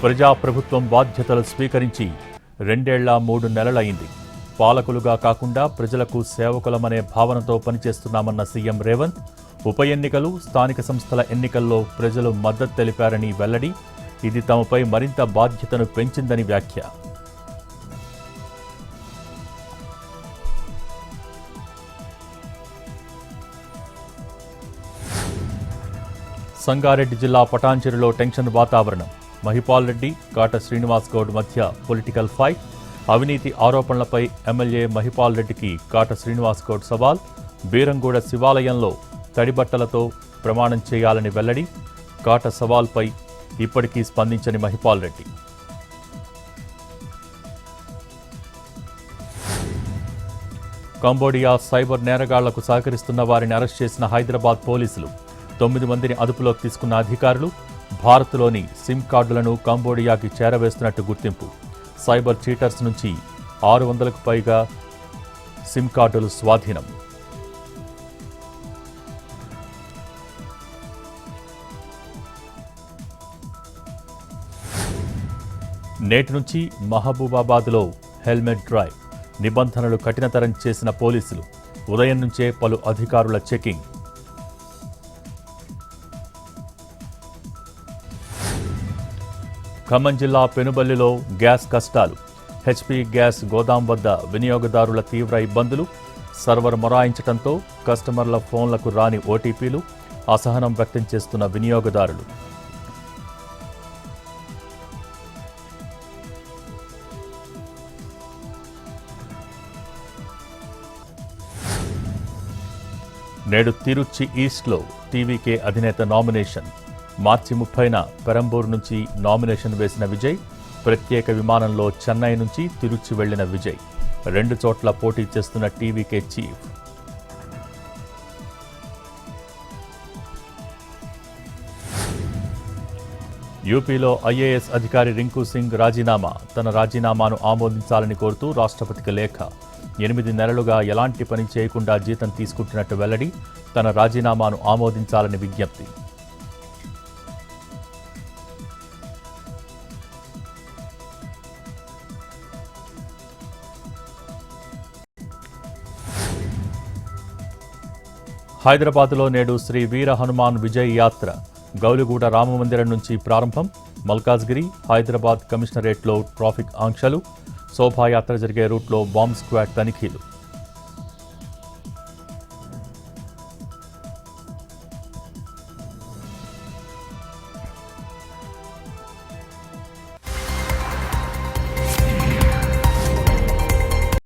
ప్రజాప్రభుత్వం బాధ్యతలు స్వీకరించి 2 ఏళ్ల 3 నెలలైంది. పాలకులుగా కాకుండా ప్రజలకు సేవకులమనే భావనతో పనిచేస్తున్నామన్న సీఎం రేవంత్, ఉప ఎన్నికలు, స్థానిక సంస్థల ఎన్నికల్లో ప్రజలు మద్దతు తెలిపారని వెల్లడి. ఇది తమపై మరింత బాధ్యతను పెంచిందని వ్యాఖ్య. సంగారెడ్డి జిల్లా పటాన్చెరులో టెన్షన్ వాతావరణం. మహిపాల్ రెడ్డి, కాట శ్రీనివాస్ గౌడ్ మధ్య పొలిటికల్ ఫైట్. అవినీతి ఆరోపణలపై ఎమ్మెల్యే మహిపాల్ రెడ్డికి కాట శ్రీనివాస్ గౌడ్ సవాల్. బీరంగూడ శివాలయంలో తడిబట్టలతో ప్రమాణం చేయాలని వెల్లడి. కాట సవాల్పై ఇప్పటికీ స్పందించని మహిపాల్ రెడ్డి. కంబోడియా సైబర్ నేరగాళ్లకు సహకరిస్తున్న వారిని అరెస్ట్ చేసిన హైదరాబాద్ పోలీసులు. 9 మందిని అదుపులోకి తీసుకున్న అధికారులు. భారత్లోని సిమ్ కార్డులను కంబోడియాకి చేరవేస్తున్నట్టు గుర్తింపు. సైబర్ చీటర్స్ నుంచి 600కు పైగా సిమ్ కార్డులు స్వాధీనం. నేటి నుంచి మహబూబాబాద్లో హెల్మెట్ డ్రైవ్. నిబంధనలు కఠినతరం చేసిన పోలీసులు. ఉదయం నుంచే పలు అధికారుల చెకింగ్. ఖమ్మం జిల్లా పెనుబల్లిలో గ్యాస్ కష్టాలు. హెచ్పీ గ్యాస్ గోదాం వద్ద వినియోగదారుల తీవ్ర ఇబ్బందులు. సర్వర్ మొరాయించడంతో కస్టమర్ల ఫోన్లకు రాని ఓటీపీలు. అసహనం వ్యక్తం చేస్తున్న వినియోగదారులు. నేడు తిరుచి ఈస్ట్లో టీవీకే అధినేత నామినేషన్. మార్చి 30న పెరంబూరు నుంచి నామినేషన్ వేసిన విజయ్. ప్రత్యేక విమానంలో చెన్నై నుంచి తిరుచి వెళ్లిన విజయ్ 2 చోట్ల పోటీ చేస్తున్న టీవీకే చీఫ్. యూపీలో ఐఏఎస్ అధికారి రింకు సింగ్ రాజీనామా. తన రాజీనామాను ఆమోదించాలని కోరుతూ రాష్ట్రపతికి లేఖ. 8 నెలలుగా ఎలాంటి పని చేయకుండా జీతం తీసుకుంటున్నట్టు వెల్లడి. తన రాజీనామాను ఆమోదించాలని విజ్ఞప్తి. హైదరాబాద్లో నేడు శ్రీ వీర హనుమాన్ విజయ్ యాత్ర. గౌలిగూడ రామమందిరం నుంచి ప్రారంభం. మల్కాజ్గిరి, హైదరాబాద్ కమిషనరేట్లో ట్రాఫిక్ ఆంక్షలు. శోభాయాత్ర జరిగే రూట్లో బాంబ్ స్క్వాడ్ తనిఖీలు.